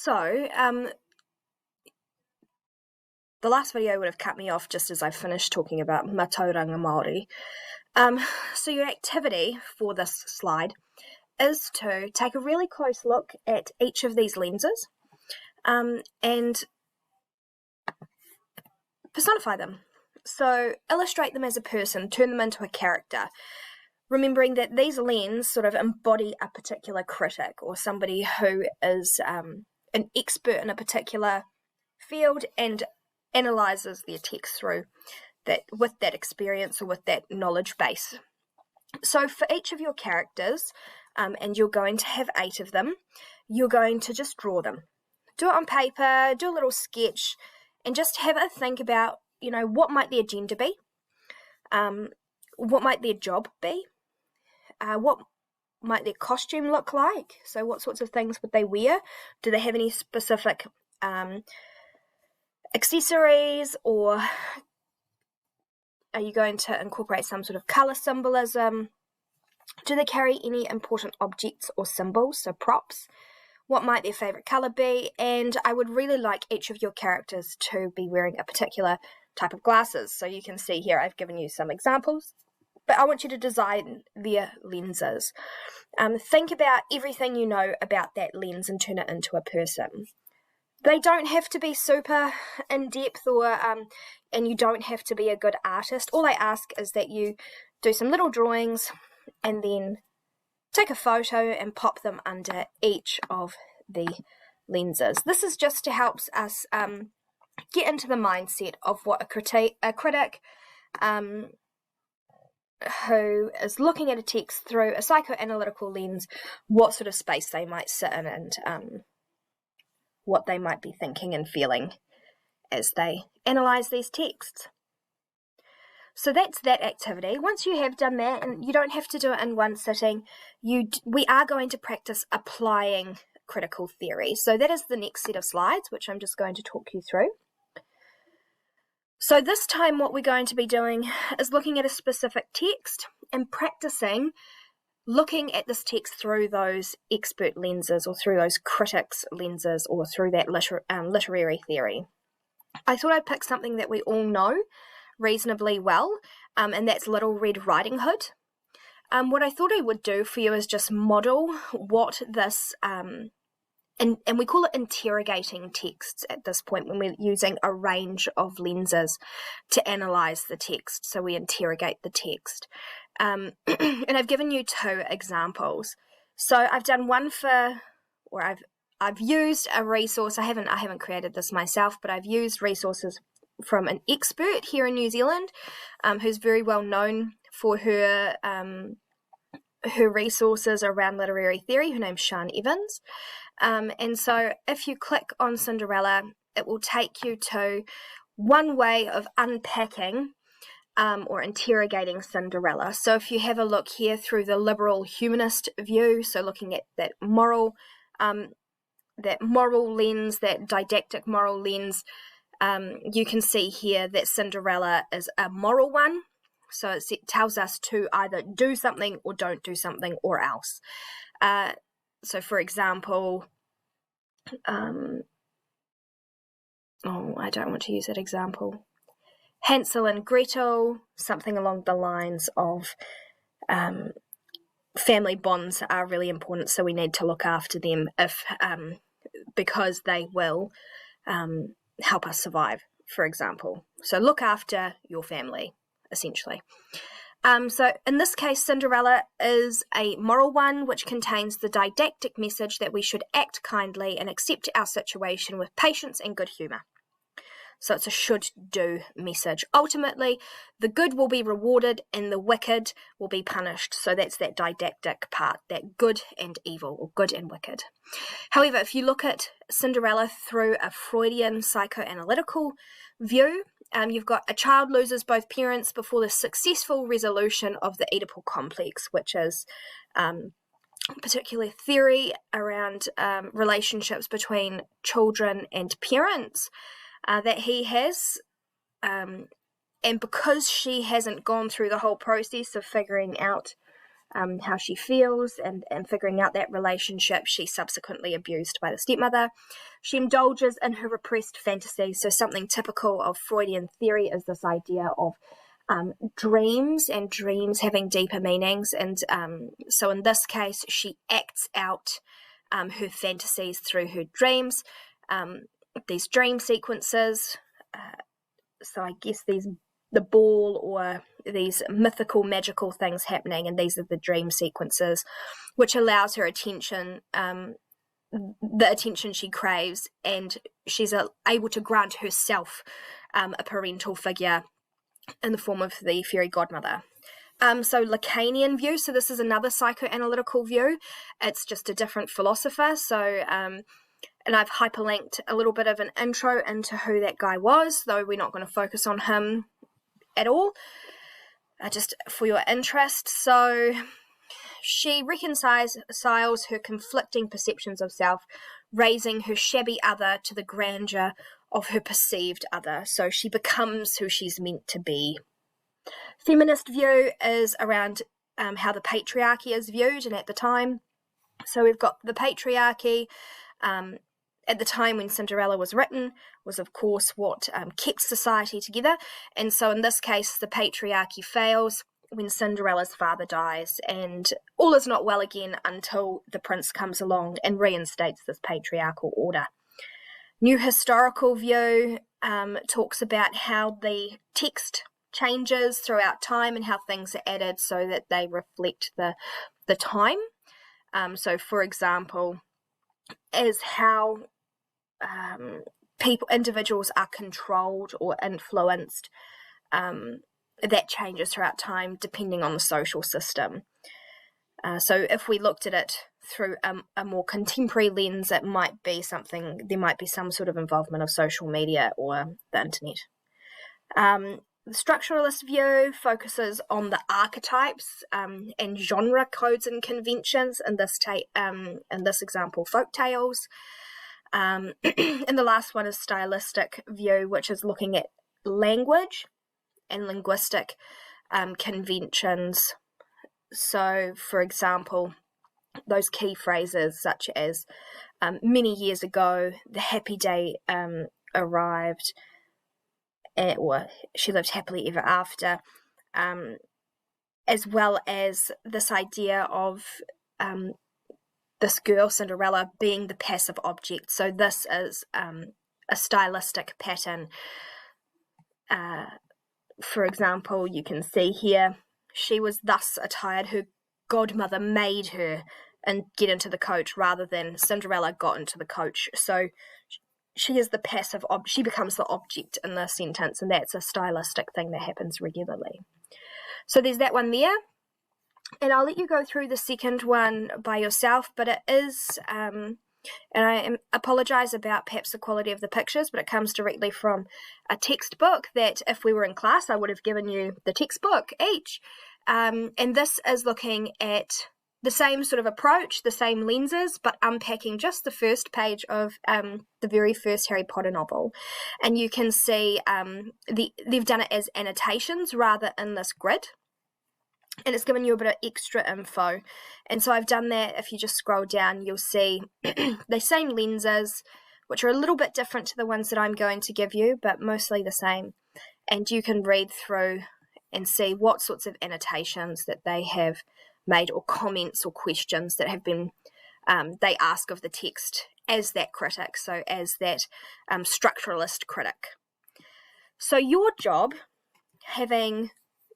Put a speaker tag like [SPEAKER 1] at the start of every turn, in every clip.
[SPEAKER 1] So, the last video would have cut me off just as I finished talking about Matauranga Māori. So your activity for this slide is to take a really close look at each of these lenses and personify them. So illustrate them as a person, turn them into a character, remembering that these lenses sort of embody a particular critic or somebody who is an expert in a particular field and analyzes their text through that with that experience or with that knowledge base. So for each of your characters, and you're going to have 8 of them, you're going to just draw them. Do it on paper, do a little sketch, and just have a think about, what might the agenda be? What might their job be? What might their costume look like? So what sorts of things would they wear? Do they have any specific accessories, or are you going to incorporate some sort of colour symbolism? Do they carry any important objects or symbols, so props? What might their favourite colour be? And I would really like each of your characters to be wearing a particular type of glasses. So you can see here I've given you some examples, but I want you to design their lenses. Think about everything you know about that lens and turn it into a person. They don't have to be super in-depth and you don't have to be a good artist. All I ask is that you do some little drawings and then take a photo and pop them under each of the lenses. This is just to help us get into the mindset of what a critic who is looking at a text through a psychoanalytical lens, what sort of space they might sit in and what they might be thinking and feeling as they analyze these texts. So that's that activity. Once you have done that, and you don't have to do it in one sitting, we are going to practice applying critical theory. So that is the next set of slides, which I'm just going to talk you through. So this time what we're going to be doing is looking at a specific text and practicing looking at this text through those expert lenses or through those critics' lenses or through that literary theory. I thought I'd pick something that we all know reasonably well, and that's Little Red Riding Hood. What I thought I would do for you is just model what this, and we call it interrogating texts at this point when we're using a range of lenses to analyze the text. So we interrogate the text. And I've given you 2 examples. So I've done one I've used a resource. I haven't created this myself, but I've used resources from an expert here in New Zealand, who's very well known for her resources around literary theory. Her name's Sian Evans. And so if you click on Cinderella, it will take you to one way of unpacking or interrogating Cinderella. So if you have a look here through the liberal humanist view, so looking at that moral lens, that didactic moral lens, you can see here that Cinderella is a moral one. So it tells us to either do something or don't do something or else. So for example, I don't want to use that example. Hansel and Gretel, something along the lines of family bonds are really important, so we need to look after them because they will help us survive, for example. So look after your family, essentially. So in this case, Cinderella is a moral one, which contains the didactic message that we should act kindly and accept our situation with patience and good humour. So it's a should-do message. Ultimately, the good will be rewarded and the wicked will be punished. So that's that didactic part, that good and evil, or good and wicked. However, if you look at Cinderella through a Freudian psychoanalytical view, you've got a child loses both parents before the successful resolution of the Oedipal complex, which is particular theory around relationships between children and parents. That he has, and because she hasn't gone through the whole process of figuring out how she feels and figuring out that relationship. She's subsequently abused by the stepmother. She indulges in her repressed fantasies. So something typical of Freudian theory is this idea of dreams and dreams having deeper meanings. And so in this case, she acts out her fantasies through her dreams. These dream sequences, so I guess the ball or these mythical magical things happening, and these are the dream sequences, which allows her attention, the attention she craves, and she's able to grant herself a parental figure in the form of the fairy godmother. So Lacanian view, so this is another psychoanalytical view. It's just a different philosopher. So and I've hyperlinked a little bit of an intro into who that guy was, though we're not going to focus on him at all, just for your interest. So she reconciles her conflicting perceptions of self, raising her shabby other to the grandeur of her perceived other. So she becomes who she's meant to be. Feminist view is around how the patriarchy is viewed, and at the time. So we've got the patriarchy. At the time when Cinderella was written, was of course what kept society together. And so in this case, the patriarchy fails when Cinderella's father dies, and all is not well again until the prince comes along and reinstates this patriarchal order. New historical view talks about how the text changes throughout time and how things are added so that they reflect the time. So for example, is how individuals are controlled or influenced, that changes throughout time depending on the social system. So if we looked at it through a more contemporary lens, it might be there might be some sort of involvement of social media or the internet. The structuralist view focuses on the archetypes and genre codes and conventions, in this example, folk tales. And the last one is stylistic view, which is looking at language and linguistic conventions. So, for example, those key phrases such as many years ago, the happy day arrived, or she lived happily ever after, as well as this idea of this girl, Cinderella, being the passive object. So this is a stylistic pattern. For example, you can see here, she was thus attired, her godmother made her and get into the coach rather than Cinderella got into the coach. So she is the passive object, she becomes the object in the sentence, and that's a stylistic thing that happens regularly. So there's that one there. And I'll let you go through the second one by yourself, but it is, and I apologise about perhaps the quality of the pictures, but it comes directly from a textbook that if we were in class, I would have given you the textbook each. And this is looking at the same sort of approach, the same lenses, but unpacking just the first page of the very first Harry Potter novel. And you can see they've done it as annotations rather in this grid. And it's given you a bit of extra info. And so I've done that. If you just scroll down, you'll see the same lenses, which are a little bit different to the ones that I'm going to give you, but mostly the same. And you can read through and see what sorts of annotations that they have made, or comments or questions that have been, they ask of the text as that critic, so as that structuralist critic. So your job, having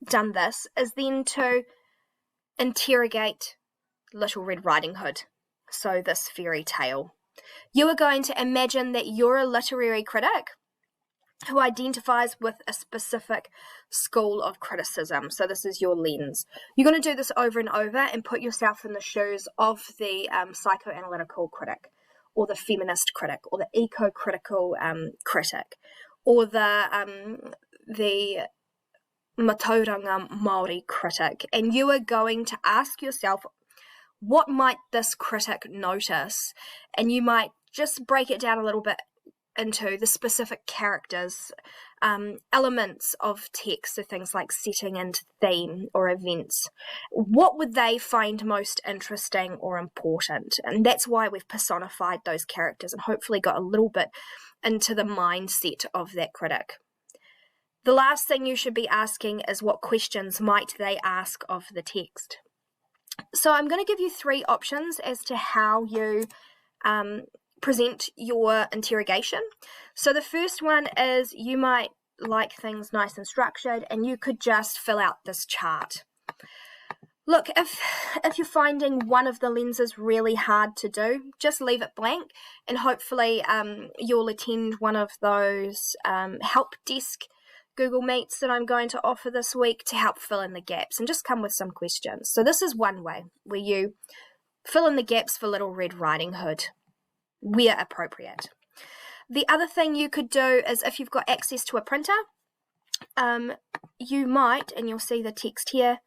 [SPEAKER 1] done this, is then to interrogate Little Red Riding Hood, so this fairy tale. You are going to imagine that you're a literary critic who identifies with a specific school of criticism. So this is your lens. You're going to do this over and over and put yourself in the shoes of the psychoanalytical critic, or the feminist critic, or the eco-critical critic, or the Matauranga Māori critic, and you are going to ask yourself, what might this critic notice? And you might just break it down a little bit into the specific characters, elements of text, so things like setting and theme or events. What would they find most interesting or important? And that's why we've personified those characters and hopefully got a little bit into the mindset of that critic. The last thing you should be asking is what questions might they ask of the text. So I'm going to give you 3 options as to how you present your interrogation. So the first one is you might like things nice and structured, and you could just fill out this chart. Look, if you're finding one of the lenses really hard to do, just leave it blank, and hopefully you'll attend one of those help desk Google Meets that I'm going to offer this week to help fill in the gaps, and just come with some questions. So this is one way where you fill in the gaps for Little Red Riding Hood where appropriate. The other thing you could do is, if you've got access to a printer, you might, and you'll see the text here,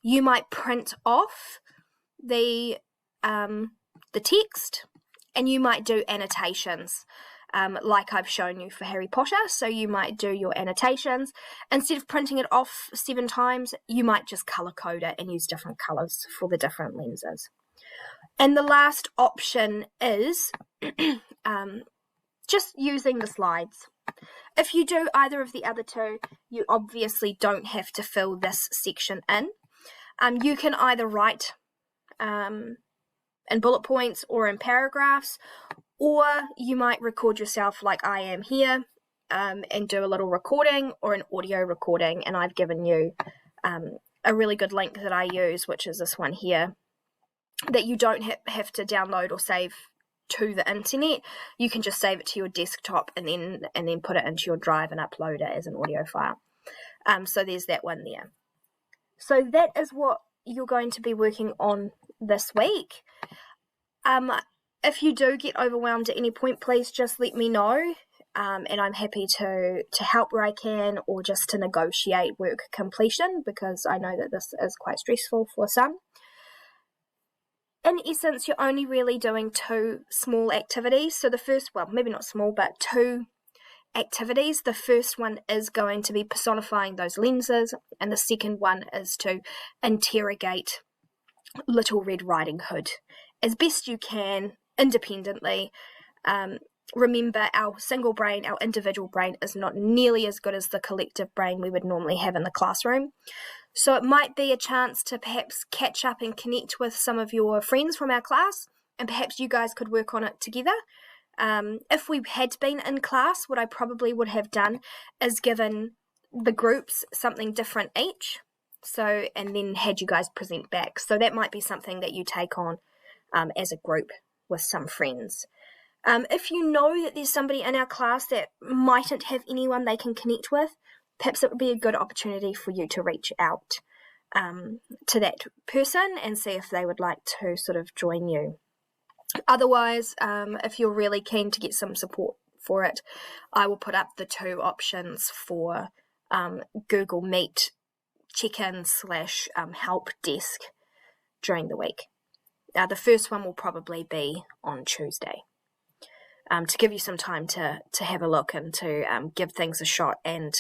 [SPEAKER 1] you might print off the text, and you might do annotations, like I've shown you for Harry Potter. So you might do your annotations. Instead of printing it off 7 times, you might just color code it and use different colors for the different lenses. And the last option is just using the slides. If you do either of the other 2, you obviously don't have to fill this section in. You can either write in bullet points or in paragraphs, or you might record yourself like I am here and do a little recording or an audio recording. And I've given you a really good link that I use, which is this one here, that you don't have to download or save to the internet. You can just save it to your desktop and then put it into your drive and upload it as an audio file. So there's that one there. So that is what you're going to be working on this week. If you do get overwhelmed at any point, please just let me know, and I'm happy to help where I can, or just to negotiate work completion, because I know that this is quite stressful for some. In essence, you're only really doing 2 small activities. So the first, well, maybe not small, but 2 activities. The first one is going to be personifying those lenses, and the second one is to interrogate Little Red Riding Hood as best you can, independently. Remember, our single brain, our individual brain, is not nearly as good as the collective brain we would normally have in the classroom. So it might be a chance to perhaps catch up and connect with some of your friends from our class, and perhaps you guys could work on it together. If we had been in class, what I probably would have done is given the groups something different each, and then had you guys present back. So that might be something that you take on as a group with some friends. If you know that there's somebody in our class that mightn't have anyone they can connect with, perhaps it would be a good opportunity for you to reach out to that person and see if they would like to sort of join you. Otherwise, if you're really keen to get some support for it, I will put up the 2 options for Google Meet check-in / help desk during the week. The first one will probably be on Tuesday, to give you some time to have a look and to give things a shot and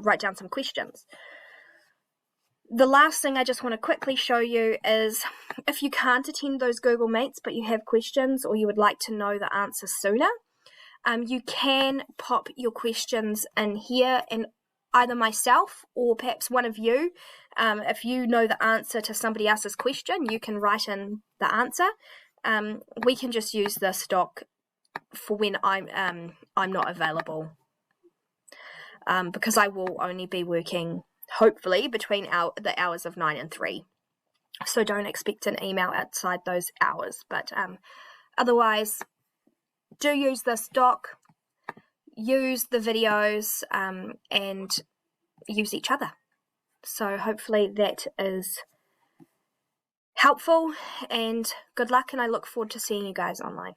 [SPEAKER 1] write down some questions. The last thing I just want to quickly show you is, if you can't attend those Google Meets but you have questions, or you would like to know the answer sooner, you can pop your questions in here, and either myself or perhaps one of you, if you know the answer to somebody else's question, you can write in the answer. We can just use this doc for when I'm not available, because I will only be working, hopefully, between the hours of 9 and 3. So don't expect an email outside those hours. But otherwise, do use this doc, use the videos, and use each other. So hopefully that is helpful, and good luck, and I look forward to seeing you guys online.